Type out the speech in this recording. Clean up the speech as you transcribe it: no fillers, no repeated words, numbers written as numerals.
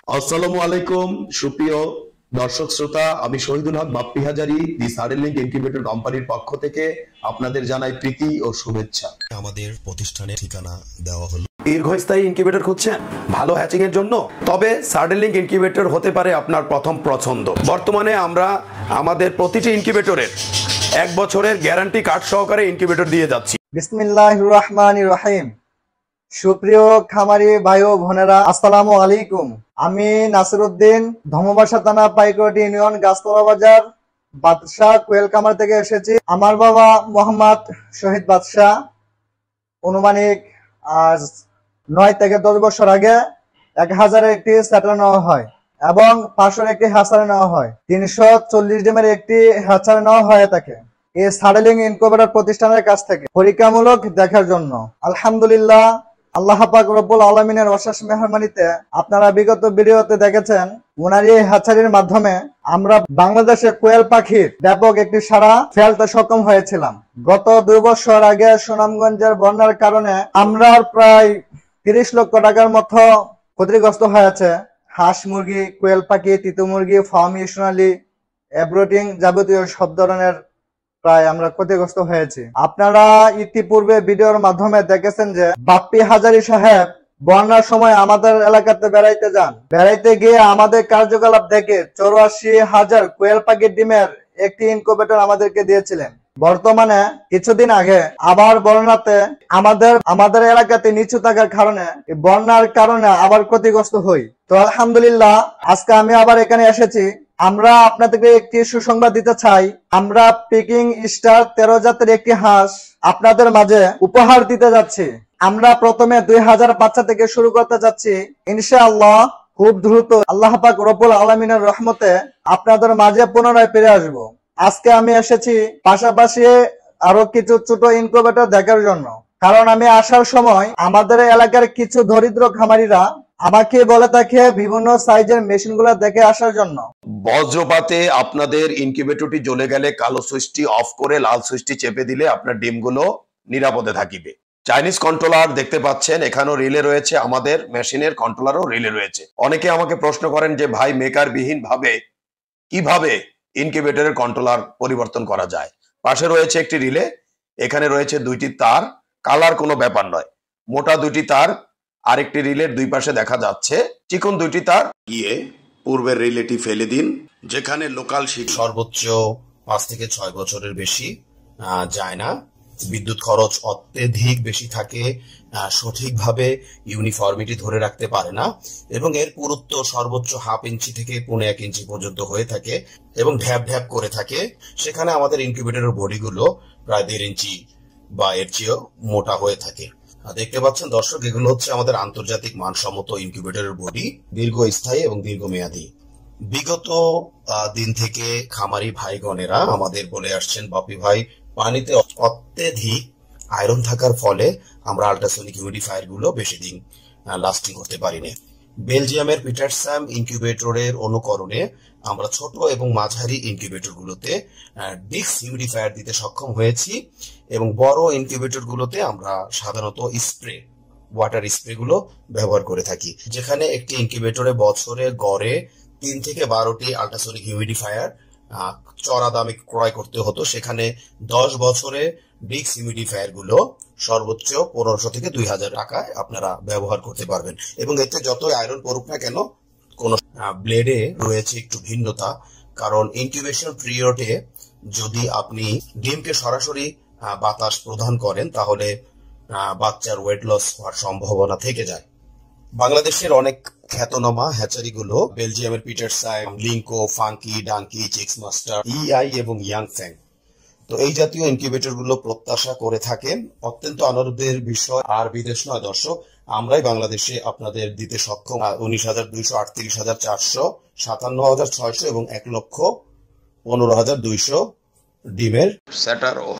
আসসালামু আলাইকুম সুপ্রিয় দর্শক শ্রোতা, আমি শহীদুল হক বাপ্পি হাজারি দি সাডেনলিংক ইনকিউবেটর কোম্পানির পক্ষ থেকে আপনাদের জানাই প্রীতি ও শুভেচ্ছা। আমাদের প্রতিষ্ঠানের ঠিকানা দেওয়া হলো। দীর্ঘস্থায়ী ইনকিউবেটর খুঁজছেন ভালো হ্যাচিং এর জন্য? তবে সাডেনলিংক ইনকিউবেটর হতে পারে আপনার প্রথম পছন্দ। বর্তমানে আমরা আমাদের প্রতিটি ইনকিউবেটরের 1 বছরের গ্যারান্টি কার্ড সহকারে ইনকিউবেটর দিয়ে যাচ্ছি। বিসমিল্লাহির রহমানির রহিম। সুপ্রিয় খামারি ভাই ও বোনেরা, আসসালামু আলাইকুম। আমি নাসিরউদ্দিন, ধর্মবাসা থানা, পাইকরটি ইউনিয়ন, গাছতলা বাজার, বাদশাহ কোয়েল কামার থেকে এসেছি। আমার বাবা মোহাম্মদ শহীদ বাদশাহ অনুমানিক আজ 9 থেকে 10 বছর আগে 1000-এর একটি সেটল নেওয়া হয় এবং 500-এর একটি হ্যাচার নেওয়া হয়, 340 ডিমের একটি হ্যাচার নেওয়া হয় থাকে এই সাডেনলিংক ইনকিউবেটর প্রতিষ্ঠানের কাছ থেকে পরীক্ষামূলক দেখার জন্য। আলহামদুলিল্লাহ, আল্লাহ পাক রব্বুল আলামিনের অশেষ মেহরবানিতে আপনারা বিগত ভিডিওতে দেখেছেন ওনার এই হ্যাচারির মাধ্যমে আমরা বাংলাদেশে কোয়েল পাখির ব্যাপক একটি সাড়া ফেলতে সক্ষম হয়েছিলাম। গত 2 বছর আগে সুনামগঞ্জের বন্যার কারণে আমরা প্রায় 30 লক্ষ টাকার মতো ক্ষতিগ্রস্ত হয়েছে। হাঁস মুরগি, কোয়েল পাখি, তিতু মুরগি, ফার্মি সোনালি, এব্রোটিং যাবতীয় সব ধরনের প্রায় আমরা ক্ষতিগ্রস্ত হয়েছি। আপনারা ইতিপূর্বে ভিডিওর মাধ্যমে দেখেছেন যে বাপ্পি হাজারি সাহেব বন্যার সময় আমাদের এলাকাতে বেড়াইতে যান। বেড়াইতে গিয়ে আমাদের কার্যকলাপ দেখে 84,000 কোয়েল পাখির ডিমের একটি ইনকিউবেটর আমাদেরকে দিয়েছিলেন। বর্তমানে কিছুদিন আগে আবার বন্যাতে আমাদের এলাকাতে নিচু থাকার কারণে বন্যার কারণে আবার ক্ষতিগ্রস্ত হই। তো আলহামদুলিল্লাহ, আজকে আমি আবার এখানে এসেছি। আমরা আপনাদেরকে একটি সুসংবাদ দিতে চাই। আমরা পিকিং স্টার 13 জাতের একটি হাঁস আপনাদের মাঝে উপহার দিতে যাচ্ছি। আমরা প্রথমে 2000 বাচ্চা থেকে শুরু করতে যাচ্ছি। ইনশাআল্লাহ খুব দ্রুত আল্লাহ পাক রব্বুল আলামিনের রহমতে আপনাদের মাঝে পুনরায় ফিরে আসব। আজকে আমি এসেছি পাশাপাশি আরো কিছু ছোট ইনকিউবেটর দেখার জন্য, কারণ আমি আসার সময় আমাদের এলাকার কিছু দরিদ্র খামারিরা আমাকে বলে থাকে বিভিন্ন সাইজের মেশিনগুলো দেখে আসার জন্য। বজ্রপাতে আপনাদের ইনকিউবেটরটি জ্বলে গেলে কালো সুইচটি অফ করে লাল সুইচটি চেপে দিলে আপনার ডিমগুলো নিরাপদে থাকিবে। চাইনিজ কন্ট্রোলার দেখতে পাচ্ছেন, এখানেও রিলে রয়েছে, আমাদের মেশিনের কন্ট্রোলারও রিলে রয়েছে। অনেকে আমাকে প্রশ্ন করেন যে ভাই, মেকার বিহীন ভাবে কিভাবে ইনকিউবেটরের কন্ট্রোলার পরিবর্তন করা যায়। পাশে রয়েছে একটি রিলে, এখানে রয়েছে 2টি তার, কালার কোনো ব্যাপার নয়। মোটা 2টি তার আরেকটি রিলের 2 পাশে দেখা যাচ্ছে, চিকন 2টি তার গিয়ে পূর্বের রিলেটি ফেলে দিন। যেখানে লোকাল শিট সর্বোচ্চ 5 থেকে 6 বছরের বেশি যায় না। বিদ্যুৎ খরচ অত্যধিক বেশি থাকে, সঠিকভাবে ইউনিফর্মিটি ধরে রাখতে পারে না এবং এর পুরুত্ব সর্বোচ্চ 1/2 ইঞ্চি থেকে 1.5 ইঞ্চি পর্যন্ত হয়ে থাকে এবং ঢ্যাপ ঢ্যাপ করে থাকে। সেখানে আমাদের ইনকিউবেটরের বডিগুলো প্রায় 1.5 ইঞ্চি বা এর চেয়েও মোটা হয়ে থাকে। দেখতে পাচ্ছেন দর্শক, এগুলো হচ্ছে আমাদের আন্তর্জাতিক মানসম্মত ইনকিউবেটরের বডি, দীর্ঘস্থায়ী এবং দীর্ঘমেয়াদী। বিগত দিন থেকে খামারি ভাইগণেরা আমাদের বলে আসছেন, বাপ্পি ভাই, পানিতে অত্যধিক আয়রন থাকার ফলে আমরা আল্ট্রাসনিক হিউমিডিফায়ার গুলো বেশি দিন লাস্টিং করতে পারি না। বেলজিয়ামের পিটারসাম ইনকিউবেটরের অনুকরণে আমরা ছোট এবং মাঝারি ইনকিউবেটর গুলোতে ডিক্স হিউমিডিফায়ার দিতে সক্ষম হয়েছি এবং বড় ইনকিউবেটর গুলোতে আমরা সাধারণত ওয়াটার স্প্রে গুলো ব্যবহার করে থাকি। যেখানে একটি ইনকিউবেটরে বছরে গড়ে 3 থেকে 12টি আল্ট্রাসনিক হিউমিডিফায়ার চড়া দামে ক্রয় করতে হতো, সেখানে 10 বছরে ডিক্স হিউমিডিফায়ার গুলো সর্বোচ্চ 1500 থেকে 2000 টাকায় আপনারা ব্যবহার করতে পারবেন এবং এতে যতই আয়রন পড়ুক না কেন, কোন ব্লেডে রয়েছে একটু ভিন্নতা। কারণ ইনকিউবেশন পিরিয়ডে যদি আপনি ডিমকে সরাসরি বাতাস প্রদান করেন তাহলে বাচ্চার ওয়েট লস হওয়ার সম্ভাবনা থেকে যায়। বাংলাদেশের অনেক খ্যাতনামা হ্যাচারিগুলো বেলজিয়ামের পিটারসাম, লিঙ্কো, ফাঙ্কি, ডাঙ্কি, চিক্স মাস্টার, ইআই এবং ইয়াংফ্যাং, তো এই জাতীয় ইনকিউবেটর গুলো প্রত্যাশা করে থাকেন। অত্যন্ত আনন্দের বিষয় আর বিদেশ নয় দর্শক, আমরাই বাংলাদেশে আপনাদের দিতে সক্ষম 19,200, 38,400, 57,600 এবং 1,15,200 ডিমের সেটার